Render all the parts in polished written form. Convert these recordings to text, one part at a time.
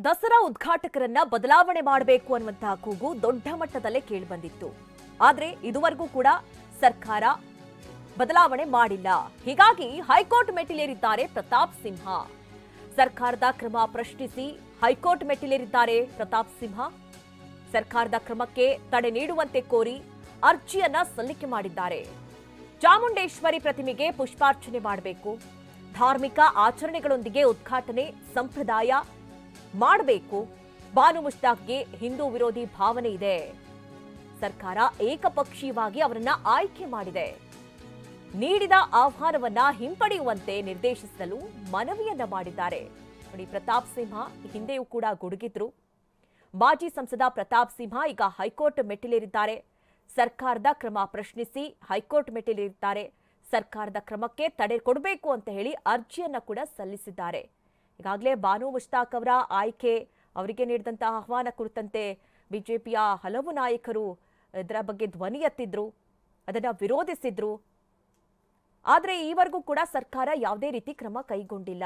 ದಸರಾ ಉದ್ಘಾಟಕರನ್ನ ಬದಲಾವಣೆ ಮಾಡಬೇಕು ಅನ್ನುವಂತಹ ಕೂಗು ದೊಡ್ಡ ಮಟ್ಟದಲ್ಲೇ ಕೇಳಿಬಂದಿತ್ತು. ಆದರೆ ಇದುವರೆಗೂ ಕೂಡ ಸರ್ಕಾರ ಬದಲಾವಣೆ ಮಾಡಿಲ್ಲ. ಹೀಗಾಗಿ ಹೈಕೋರ್ಟ್ ಮೆಟ್ಟಿಲೇರಿದ್ದಾರೆ ಪ್ರತಾಪ್ ಸಿಂಹ. ಸರ್ಕಾರದ ಕ್ರಮ ಪ್ರಶ್ನಿಸಿ ಹೈಕೋರ್ಟ್ ಮೆಟ್ಟಿಲೇರಿದ್ದಾರೆ ಪ್ರತಾಪ್ ಸಿಂಹ. ಸರ್ಕಾರದ ಕ್ರಮಕ್ಕೆ ತಡೆ ನೀಡುವಂತೆ ಕೋರಿ ಅರ್ಜಿಯನ್ನ ಸಲ್ಲಿಕೆ ಮಾಡಿದ್ದಾರೆ. ಚಾಮುಂಡೇಶ್ವರಿ ಪ್ರತಿಮೆಗೆ ಪುಷ್ಪಾರ್ಚನೆ ಮಾಡಬೇಕು, ಧಾರ್ಮಿಕ ಆಚರಣೆಗಳೊಂದಿಗೆ ಉದ್ಘಾಟನೆ ಸಂಪ್ರದಾಯ ಮಾಡಬೇಕು. ಬಾನು ಮುಷ್ತಾಕ್ಗೆ ಹಿಂದೂ ವಿರೋಧಿ ಭಾವನೆ ಇದೆ. ಸರ್ಕಾರ ಏಕಪಕ್ಷೀಯವಾಗಿ ಅವರನ್ನ ಆಯ್ಕೆ ಮಾಡಿದೆ. ನೀಡಿದ ಆಹ್ವಾನವನ್ನ ಹಿಂಪಡೆಯುವಂತೆ ನಿರ್ದೇಶಿಸಲು ಮನವಿಯನ್ನ ಮಾಡಿದ್ದಾರೆ. ನೋಡಿ, ಪ್ರತಾಪ್ ಸಿಂಹ ಹಿಂದೆಯೂ ಕೂಡ ಗುಡುಗಿದ್ರು. ಮಾಜಿ ಸಂಸದ ಪ್ರತಾಪ್ ಸಿಂಹ ಈಗ ಹೈಕೋರ್ಟ್ ಮೆಟ್ಟಿಲೇರಿದ್ದಾರೆ. ಸರ್ಕಾರದ ಕ್ರಮ ಪ್ರಶ್ನಿಸಿ ಹೈಕೋರ್ಟ್ ಮೆಟ್ಟಿಲೇರಿದ್ದಾರೆ. ಸರ್ಕಾರದ ಕ್ರಮಕ್ಕೆ ತಡೆ ಕೊಡಬೇಕು ಅಂತ ಹೇಳಿ ಅರ್ಜಿಯನ್ನ ಕೂಡ ಸಲ್ಲಿಸಿದ್ದಾರೆ. ಈಗಾಗಲೇ ಬಾನು ಮುಷ್ತಾಕ್ ಅವರ ಆಯ್ಕೆ, ಅವರಿಗೆ ನೀಡಿದಂತಹ ಆಹ್ವಾನ ಕುರಿತಂತೆ ಬಿಜೆಪಿಯ ಹಲವು ನಾಯಕರು ಇದರ ಬಗ್ಗೆ ಧ್ವನಿ ಎತ್ತಿದ್ರು, ಅದನ್ನ ವಿರೋಧಿಸಿದ್ರು. ಆದರೆ ಈವರೆಗೂ ಕೂಡ ಸರ್ಕಾರ ಯಾವುದೇ ರೀತಿ ಕ್ರಮ ಕೈಗೊಂಡಿಲ್ಲ.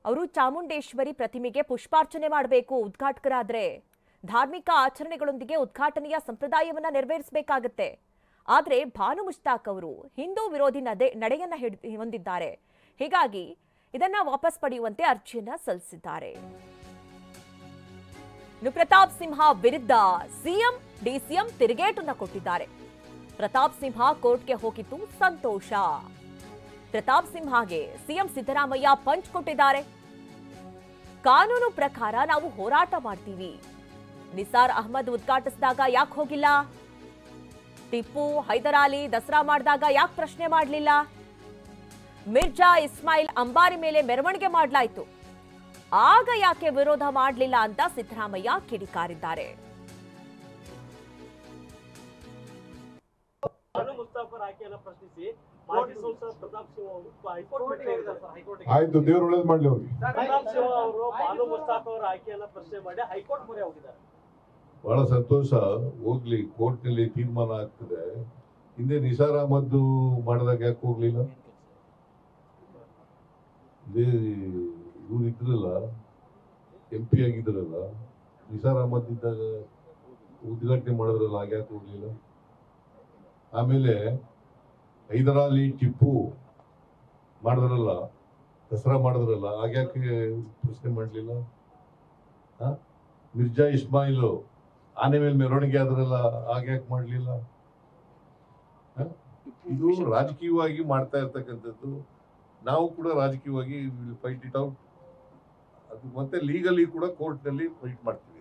ಅವರು ಚಾಮುಂಡೇಶ್ವರಿ ಪ್ರತಿಮೆಗೆ ಪುಷ್ಪಾರ್ಚನೆ ಮಾಡಬೇಕು, ಉದ್ಘಾಟಕರಾದ್ರೆ ಧಾರ್ಮಿಕ ಆಚರಣೆಗಳೊಂದಿಗೆ ಉದ್ಘಾಟನೆಯ ಸಂಪ್ರದಾಯವನ್ನ ನೆರವೇರಿಸಬೇಕಾಗತ್ತೆ. ಆದರೆ ಬಾನು ಮುಷ್ತಾಕ್ ಅವರು ಹಿಂದೂ ವಿರೋಧಿ ನಡೆಯನ್ನ ಹೊಂದಿದ್ದಾರೆ. ಹೀಗಾಗಿ ಇದನ್ನ ವಾಪಸ್ ಪಡೆಯುವಂತೆ ಅರ್ಜಿಯನ್ನ ಸಲ್ಲಿಸಿದ್ದಾರೆ. ಇನ್ನು ಪ್ರತಾಪ್ ಸಿಂಹ ವಿರುದ್ಧ ಸಿಎಂ ಡಿಸಿಎಂ ತಿರುಗೇಟನ್ನ ಕೊಟ್ಟಿದ್ದಾರೆ. ಪ್ರತಾಪ್ ಸಿಂಹ ಕೋರ್ಟ್ಗೆ ಹೋಗಿದ್ದು ಸಂತೋಷ. ಪ್ರತಾಪ್ ಸಿಂಹಗೆ ಸಿಎಂ ಸಿದ್ದರಾಮಯ್ಯ ಪಂಚ್ ಕೊಟ್ಟಿದ್ದಾರೆ. ಕಾನೂನು ಪ್ರಕಾರ ನಾವು ಹೋರಾಟ ಮಾಡ್ತೀವಿ. ನಿಸಾರ್ ಅಹಮದ್ ಉದ್ಘಾಟಿಸಿದಾಗ ಯಾಕೆ ಹೋಗಿಲ್ಲ? ಟಿಪ್ಪು ಹೈದರಾಲಿ ದಸರಾ ಮಾಡಿದಾಗ ಯಾಕೆ ಪ್ರಶ್ನೆ ಮಾಡಲಿಲ್ಲ? ಮಿರ್ಜಾ ಇಸ್ಮಾಯಿಲ್ ಅಂಬಾರಿ ಮೇಲೆ ಮೆರವಣಿಗೆ ಮಾಡಲಾಯಿತು, ಆಗ ಯಾಕೆ ವಿರೋಧ ಮಾಡಲಿಲ್ಲ ಅಂತ ಸಿದ್ದರಾಮಯ್ಯ ಕಿಡಿಕಾರಿದ್ದಾರೆ. ಆಯ್ತು, ದೇವರು ಒಳ್ಳೇದು ಮಾಡಲಿ ಅವ್ರಿಗೆ. ಬಹಳ ಸಂತೋಷ. ಹೋಗ್ಲಿ, ಕೋರ್ಟ್ ನಲ್ಲಿ ತೀರ್ಮಾನ ಆಗ್ತದೆ. ಹಿಂದೆ ನಿಸಾರ್ ಅಹಮದ್ ಮಾಡಿದಾಗ ಯಾಕೆ ಹೋಗ್ಲಿಲ್ಲ? ಇವ್ರು ಇದ್ರಲ್ಲ, MP ಆಗಿದ್ರಲ್ಲ, ನಿಸಾರ್ ಅಹಮದ್ ಇದ್ದಾಗ ಉದ್ಘಾಟನೆ ಮಾಡಿದ್ರಲ್ಲ, ಯಾಕೆ ಹೋಗ್ಲಿಲ್ಲ? ಆಮೇಲೆ ಹೈದರಾಲಿ ಟಿಪ್ಪು ಮಾಡಿದ್ರಲ್ಲ, ದಸರಾ ಮಾಡಿದ್ರಲ್ಲ, ಯಾಕೆ ಪ್ರಶ್ನೆ ಮಾಡಲಿಲ್ಲ? ಮಿರ್ಜಾ ಇಸ್ಮಾಯಿಲ್ ಆನೆ ಮೇಲೆ ಮೆರವಣಿಗೆ ಆದ್ರಲ್ಲ, ಯಾಕೆ ಮಾಡಲಿಲ್ಲ? ಇದು ರಾಜಕೀಯವಾಗಿ ಮಾಡ್ತಾ ಇರ್ತಕ್ಕಂಥದ್ದು. ನಾವು ಕೂಡ ರಾಜಕೀಯವಾಗಿ ಫೈಟ್ ಇಟ್ ಔಟ್. ಅದು ಮತ್ತೆ ಲೀಗಲಿ ಕೂಡ ಕೋರ್ಟ್ ನಲ್ಲಿ ಫೈಟ್ ಮಾಡ್ತೀವಿ.